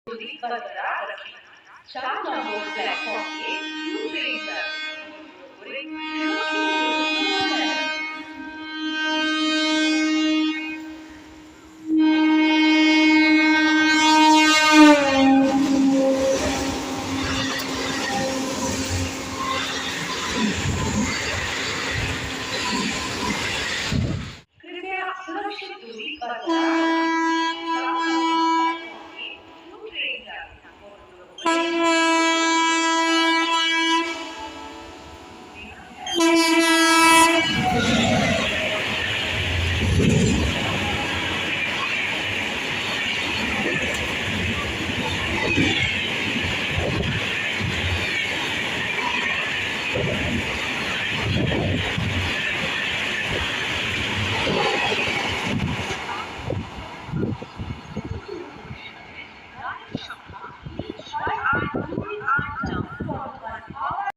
दूरी बरकरार रखें। शारजा रोड प्लेटफॉर्म के 2 ट्रेन कृपया सुरक्षित दूरी बरकरार रखें। शारजा रोड प्लेटफॉर्म के 2 ट्रेन Line 8 down from